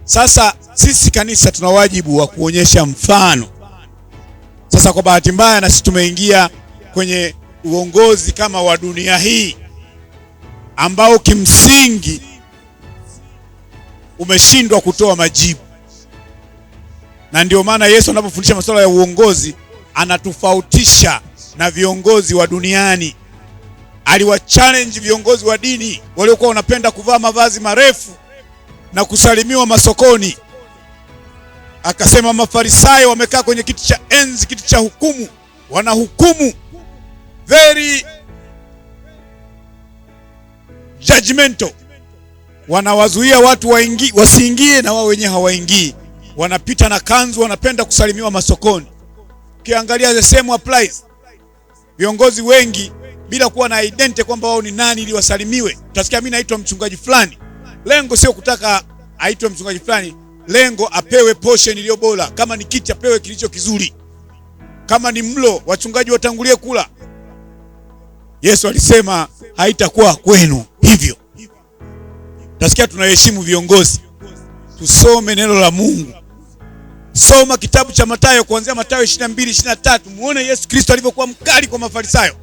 Sasa sisi kanisa tuna wajibu wa kuonyesha mfano. Sasa kwa bahati mbaya na sisi tumeingia kwenye uongozi kama wa dunia hii ambao kimsingi umeshindwa kutoa majibu. Na ndio maana Yesu anapofundisha masuala ya uongozi anatofautisha na viongozi wa duniani. Aliwachallenge viongozi wa dini waliokuwa wanapenda kuvaa mavazi marefu na kusalimiwa masokoni. Akasema Mafarisayo wamekaa kwenye kiti cha enzi, kiti cha hukumu, wanahukumu very judgmental. Wanawazuia watu wasiingie na wao wenyewe hawaingii. Wanapita na kanzu, wanapenda kusalimiwa masokoni. Ukiangalia the same applies. Viongozi wengi bila kuwa na identity kwamba wao ni nani ili wasalimiwe. Utasikia mimi naitwa mchungaji fulani. Lengo sio kutaka aitwe mchungaji fulani, lengo apewe portion iliyo bora. Kama ni kiti apewe kilicho kizuri. Kama ni mlo wachungaji watangulie kula. Yesu alisema haitakuwa kwenu hivyo. Utasikia tunaheshimu viongozi. Tusome neno la Mungu. Soma kitabu cha Mathayo kuanzia Mathayo 22-23. Muone Yesu Kristo alivyokuwa mkali kwa Mafarisayo.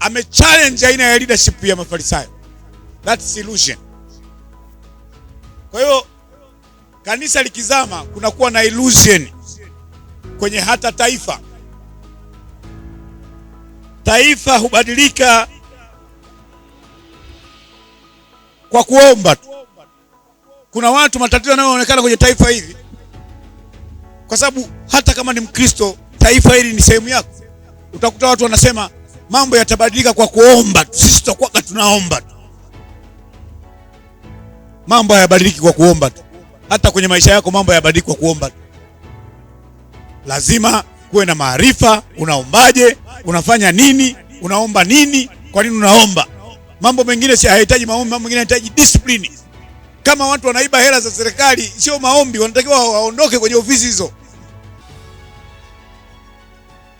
Amechallenge aina ya leadership ya Mafarisayo. That's illusion. Kwa hiyo kanisa likizama kunakuwa na illusion kwenye hata taifa. Taifa hubadilika kwa kuomba tu. Kuna watu matatizo yanayoonekana kwenye taifa hivi kwa sababu hata kama ni Mkristo, taifa hili ni sehemu yako. Utakuta watu wanasema mambo yatabadilika kwa kuomba tu. Sisi tutakuwa tunaomba tu. Mambo hayabadiliki kwa kuomba tu. Hata kwenye maisha yako mambo hayabadiliki kwa kuomba tu. Lazima kuwe na maarifa. Unaombaje? Unafanya nini? Unaomba nini? Kwa nini unaomba? Mambo mengine si hayahitaji maombi, mambo mengine yanahitaji discipline. Kama watu wanaiba hela za serikali, sio maombi, wanatakiwa waondoke kwenye ofisi hizo.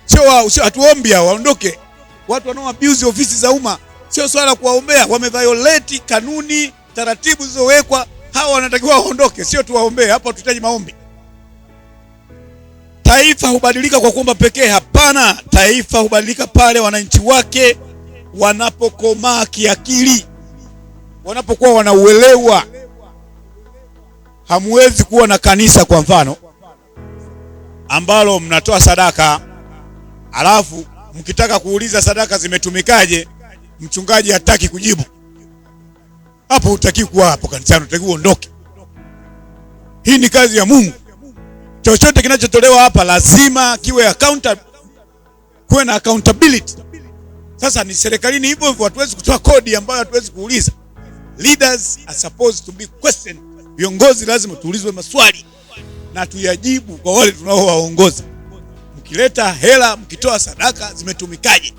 Sio hatuombi hao waondoke. Watu wanao abuse ofisi za umma, sio swala kuwaombea. Wameviolate kanuni, taratibu zilizowekwa. Hao wanatakiwa waondoke, sio tuwaombee. Hapo tuhitaji maombi. Taifa hubadilika kwa kuomba pekee? Hapana. Taifa hubadilika pale wananchi wake wanapokomaa kiakili, wanapokuwa wanauelewa. Hamwezi kuwa na kanisa kwa mfano ambalo mnatoa sadaka, alafu mkitaka kuuliza sadaka zimetumikaje, mchungaji hataki kujibu. Hapo hutaki kuwa hapo kanisani, hutaki uondoke. Hii ni kazi ya Mungu. Chochote kinachotolewa hapa lazima kiwe accountable, kuwe na accountability. Sasa ni serikalini hivyo hivyo, hatuwezi kutoa kodi ambayo hatuwezi kuuliza. Leaders are supposed to be questioned. Viongozi lazima tuulizwe maswali na tuyajibu kwa wale tunaowaongoza. Mkileta hela, mkitoa sadaka, zimetumikaje?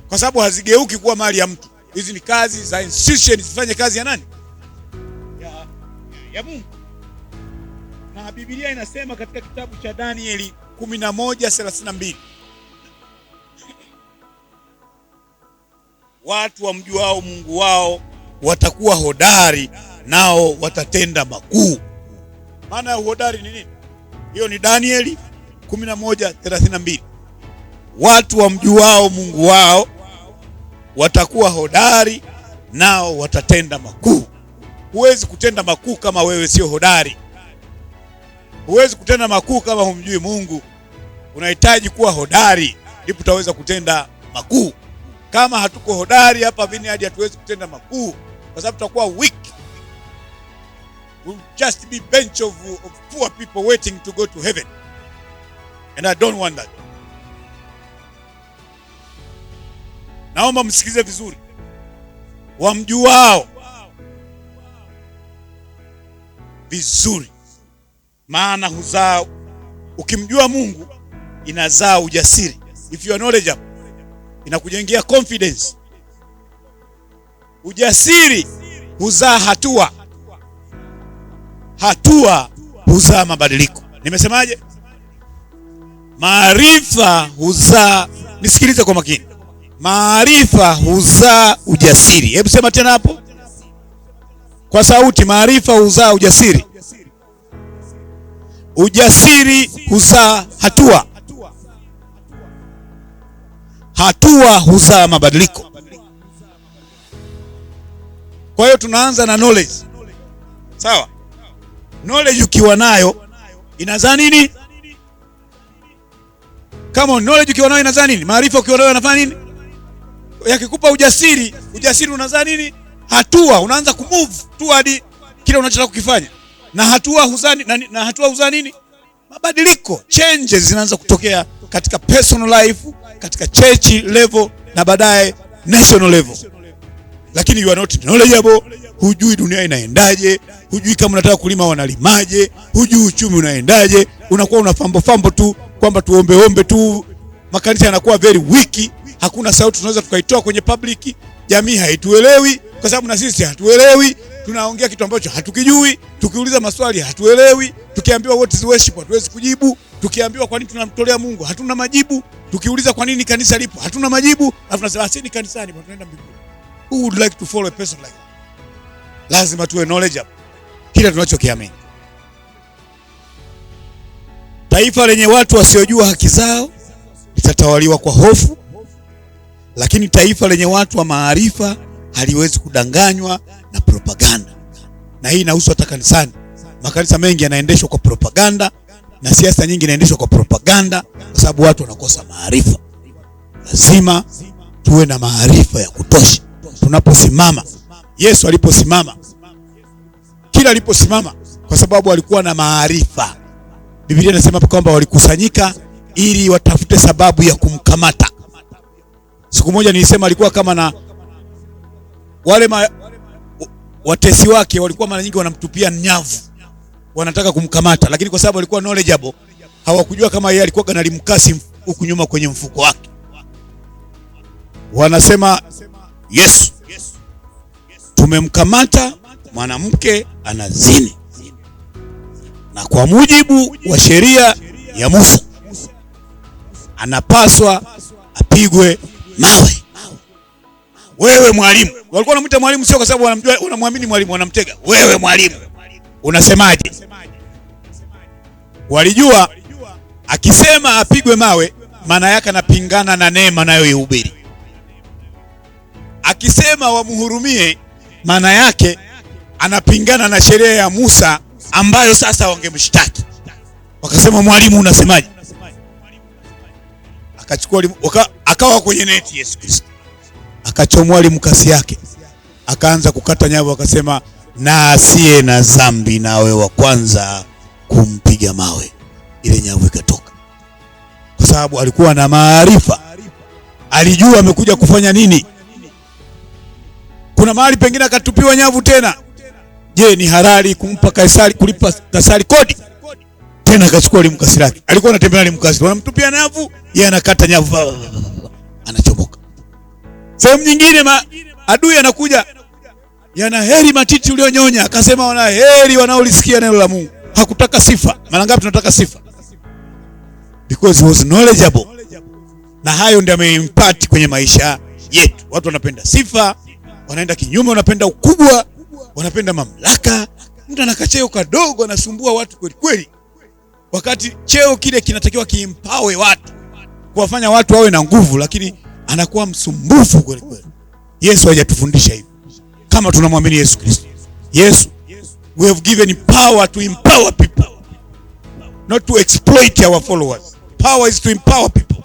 Kwa sababu hazigeuki kuwa mali ya mtu. Hizi ni kazi za institution, zifanye kazi ya nani? Ya Mungu. Na Biblia inasema katika kitabu cha Danieli 11:32, watu wamjuao Mungu wao watakuwa hodari, nao watatenda makuu. Maana ya hodari ni nini? Hiyo ni Danieli 11:32. Watu wamjuao Mungu wao watakuwa hodari, nao watatenda makuu. Huwezi kutenda makuu kama wewe sio hodari. Huwezi kutenda makuu kama humjui Mungu. Unahitaji kuwa hodari ndipo utaweza kutenda makuu. Kama hatuko hodari hapa Vineyard, hatuwezi kutenda makuu kwa sababu tutakuwa weak. We'll just be bench of poor people waiting to go to heaven. And I don't want that. Naomba msikize vizuri. Wamjuao vizuri, maana huzaa. Ukimjua Mungu inazaa ujasiri. If you are knowledgeable, inakujengea confidence. Ujasiri huzaa hatua. Hatua huzaa mabadiliko. Nimesemaje? Maarifa huzaa, nisikilize kwa makini. Maarifa huzaa ujasiri. Hebu sema tena hapo kwa sauti. Maarifa huzaa ujasiri. Ujasiri huzaa hatua. Hatua huzaa mabadiliko. Kwa hiyo tunaanza na knowledge. Sawa? Knowledge ukiwa nayo inazaa nini? Kama knowledge ukiwa nayo inazaa nini? Maarifa ukiwa nayo yanafanya nini? Yakikupa ujasiri, ujasiri unazaa nini? Hatua. Unaanza kumove toward kile unachotaka kukifanya. Na hatua huzaa nini? Mabadiliko. Changes zinaanza kutokea katika personal life, katika church level na baadaye national level. Lakini you are not knowledgeable, hujui dunia inaendaje, hujui kama unataka kulima wanalimaje, hujui uchumi unaendaje, unakuwa unafambo tu kwamba tuombe tu. Makanisa yanakuwa very weak, hakuna sauti tunaweza tukaitoa kwenye public, jamii haituelewi kwa sababu na sisi hatuelewi, tunaongea kitu ambacho hatukijui, tukiuliza maswali hatuelewi, tukiambiwa what is worship hatuwezi kujibu, tukiambiwa kwa nini tunamtolea Mungu hatuna majibu, tukiuliza kwa nini kanisa lipo hatuna majibu, alafu tunasema sisi ni kanisani tunaenda mbinguni. Who would like to follow a person like that? Lazima tuwe knowledgeable kile tunachokiamini. Taifa lenye watu wasiojua haki zao litatawaliwa kwa hofu, lakini taifa lenye watu wa maarifa haliwezi kudanganywa na propaganda. Na hii inahusu hata kanisani. Makanisa mengi yanaendeshwa kwa propaganda na siasa nyingi inaendeshwa kwa propaganda kwa sababu watu wanakosa maarifa. Lazima tuwe na maarifa ya kutosha. Tunaposimama, Yesu aliposimama, kila aliposimama kwa sababu alikuwa na maarifa. Biblia inasema kwamba walikusanyika ili watafute sababu ya kumkamata. Siku moja nilisema alikuwa kama na wale watesi wake walikuwa mara nyingi wanamtupia nyavu, wanataka kumkamata, lakini kwa sababu alikuwa knowledgeable hawakujua kama yeye alikuwa analimkasi huku nyuma kwenye mfuko wake. Wanasema, Yesu, tumemkamata mwanamke anazini, na kwa mujibu wa sheria ya Musa anapaswa apigwe mawe. Wewe mwalimu, walikuwa wanamuita mwalimu sio kwa sababu wanamjua, wanamwamini mwalimu, wanamtega. Wewe mwalimu, unasemaje? Walijua akisema apigwe mawe maana yake anapingana na neema nayo ihubiri. Akisema wamhurumie maana yake anapingana na sheria ya Musa ambayo sasa wangemshtaki. Wakasema, mwalimu unasemaje? Akachukua akawa kwenye neti Yesu Kristo. Akachomoa limkasi yake, akaanza kukata nyavu, akasema, na asiye na dhambi nawe wa kwanza kumpiga mawe. Ile nyavu ikatoka. Kwa sababu alikuwa na maarifa. Alijua amekuja kufanya nini. Kuna mahali pengine akatupiwa nyavu tena. Je, ni halali kumpa Kaisari, kulipa Kaisari kodi? Tena akachukua limkasi lake. Alikuwa anatembea limkasi, wanamtupia nyavu, yeye anakata nyavu, anachomoka. Sehemu nyingine adui anakuja, yana heri matiti ulionyonya, akasema wana heri wanaolisikia neno la Mungu. Hakutaka sifa. Mara ngapi tunataka sifa? Because he was knowledgeable. Na hayo ndio ameimpart kwenye maisha yetu. Watu wanapenda sifa, wanaenda kinyume, wanapenda ukubwa, wanapenda mamlaka. Mtu ana kacheo kadogo anasumbua watu kweli kweli, wakati cheo kile kinatakiwa kiimpawe watu, kuwafanya watu wawe na nguvu, lakini anakuwa msumbufu kweli kweli. Yesu hajatufundisha hivyo. Kama tunamwamini Yesu Kristo, Yesu, we have given power to empower people, not to exploit our followers. Power is to empower people.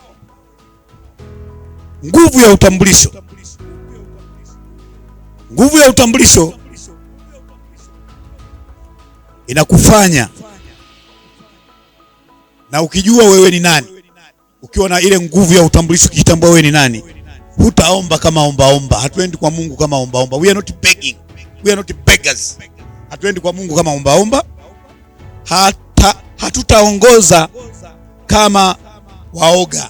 Nguvu ya utambulisho. Nguvu ya utambulisho inakufanya, na ukijua wewe ni nani, ukiwa na ile nguvu ya utambulisho, ukitambua wewe ni nani, hutaomba kama omba. Hatuendi kwa Mungu kama omba. We are not begging. We are not beggars. Hatuendi kwa Mungu kama omba. Hatutaongoza kama waoga.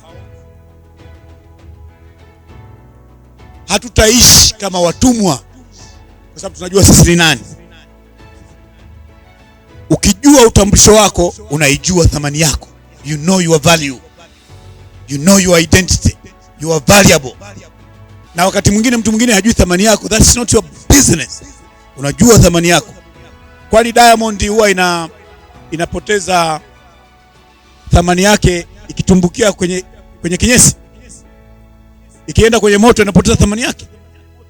Hatutaishi kama watumwa, kwa sababu tunajua sisi ni nani. Ukijua utambulisho wako, unaijua thamani yako. You know your value. You know your identity. You are valuable. Na wakati mwingine mtu mwingine hajui thamani yako, that's not your business. Unajua thamani yako. Kwani Diamond huwa inapoteza thamani yake ikitumbukia kwenye kinyesi? Ikienda kwenye moto inapoteza thamani yake?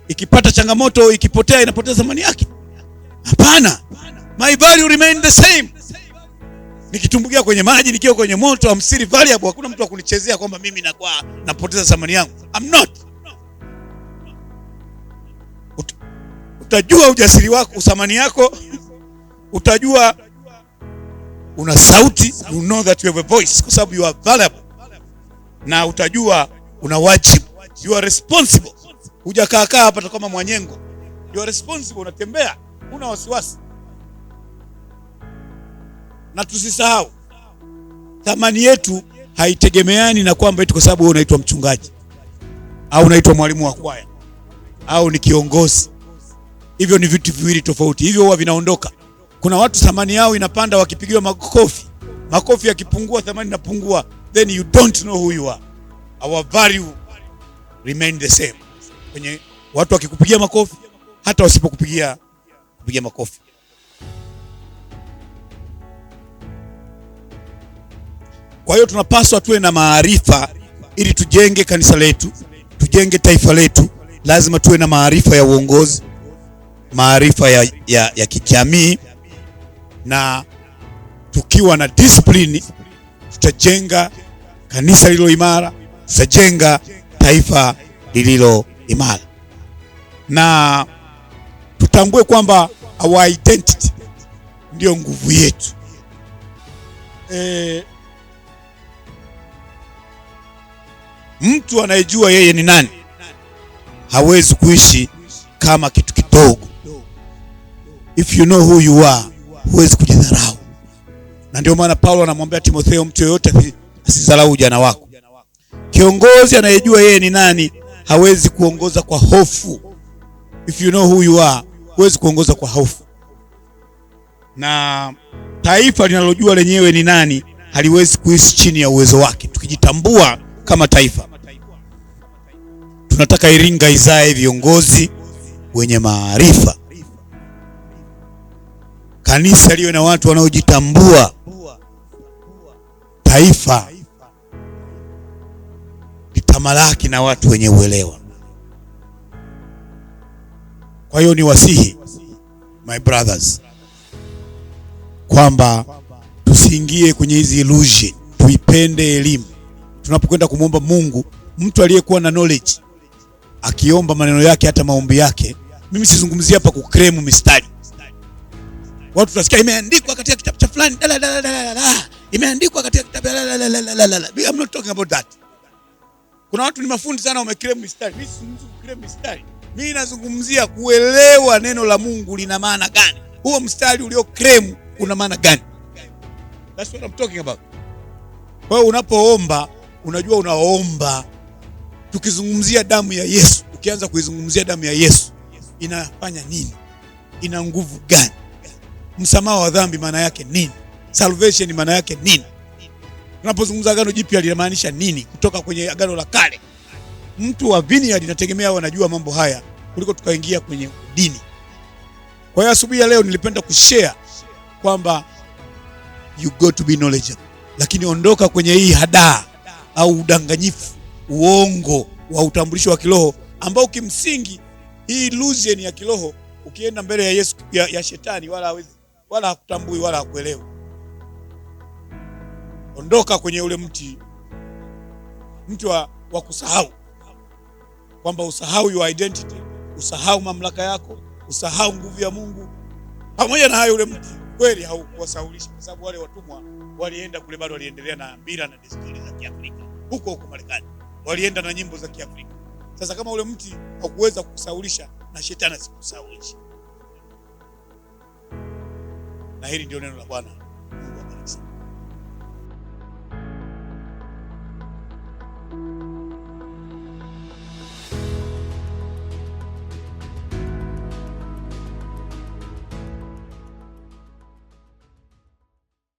Ikipata changamoto, ikipotea, inapoteza thamani yake? Hapana. My value remain the same. Nikitumbukia kwenye maji, nikiwa kwenye moto, I'm still valuable. Hakuna mtu akunichezea kwamba mimi nakuwa napoteza thamani yangu. I'm not. Utajua ujasiri wako, uthamani yako. Utajua una sauti, you know that you have a voice kwa sababu you are valuable. Na utajua una wajibu, you are responsible. Hujakaa hapa kama mwanyengo. You are responsible, unatembea, una wasiwasi. Na tusisahau, thamani yetu haitegemeani na kwamba eti kwa sababu wewe unaitwa mchungaji au unaitwa mwalimu wa kwaya au ni kiongozi. Hivyo ni vitu viwili tofauti. Hivyo huwa vinaondoka. Kuna watu thamani yao inapanda wakipigiwa makofi. Makofi yakipungua thamani inapungua. Then you don't know who you are. Our value remain the same. Kwenye watu wakikupigia makofi, hata wasipokupigia makofi. Kwa hiyo tunapaswa tuwe na maarifa ili tujenge kanisa letu, tujenge taifa letu. Lazima tuwe na maarifa ya uongozi, maarifa ya kijamii, na tukiwa na discipline tutajenga kanisa lililo imara, tutajenga taifa lililo imara. Na tutambue kwamba our identity ndio nguvu yetu. Mtu anayejua yeye ni nani hawezi kuishi kama kitu kidogo. If you know who you are, huwezi kujidharau. Na ndio maana Paulo anamwambia Timotheo, mtu yeyote asidharau ujana wako. Kiongozi anayejua yeye ni nani hawezi kuongoza kwa hofu. If you know who you are, huwezi kuongoza kwa hofu. Na taifa linalojua lenyewe ni nani haliwezi kuishi chini ya uwezo wake. Tukijitambua kama taifa, tunataka Iringa izae viongozi wenye maarifa. Kanisa liwe na watu wanaojitambua. Taifa litamalaki na watu wenye uelewa. Kwa hiyo ni wasihi, my brothers, kwamba tusiingie kwenye hizi illusion. Tuipende elimu. Tunapokwenda kumwomba Mungu, mtu aliyekuwa na knowledge akiomba maneno yake, hata maombi yake, mimi sizungumzia hapa kukremu mistari. Watu tunasikia imeandikwa katika kitabu cha fulani, imeandikwa katika kitabu, I'm not talking about that. Kuna watu ni mafundi sana wamekremu mistari. Mimi sizungumzi kukremu mistari. Mimi nazungumzia kuelewa neno la Mungu lina maana gani. Huo mstari ulio kremu una maana gani? That's what I'm talking about. Kwa hiyo unapoomba, unajua unaomba. Tukizungumzia damu ya Yesu, ukianza kuizungumzia damu ya Yesu, inafanya nini? Ina nguvu gani? Msamaha wa dhambi maana yake nini? Salvation maana yake nini? Tunapozungumza agano jipya linamaanisha nini kutoka kwenye agano la kale? Mtu wa vineyard inategemea wanajua mambo haya kuliko tukaingia kwenye dini. Kwa hiyo asubuhi ya leo nilipenda kushare kwamba you got to be knowledgeable. Lakini ondoka kwenye hii hadaa au udanganyifu, uongo wa utambulisho wa kiroho ambao kimsingi hii illusion ya kiroho, ukienda mbele ya Yesu ya shetani wala hakutambui wala hakuelewi. Ondoka kwenye ule mti wa kusahau, kwamba usahau your identity, usahau mamlaka yako, usahau nguvu ya Mungu. Pamoja na hayo, ule mti kweli haukuwasaulisha, kwa sababu wale watumwa walienda kule, bado waliendelea na mila na desturi za Kiafrika. Huko Marekani walienda na nyimbo za Kiafrika. Sasa kama ule mti haukuweza kukusaulisha, na shetani asikusaulisha. Na hili ndio neno la Bwana.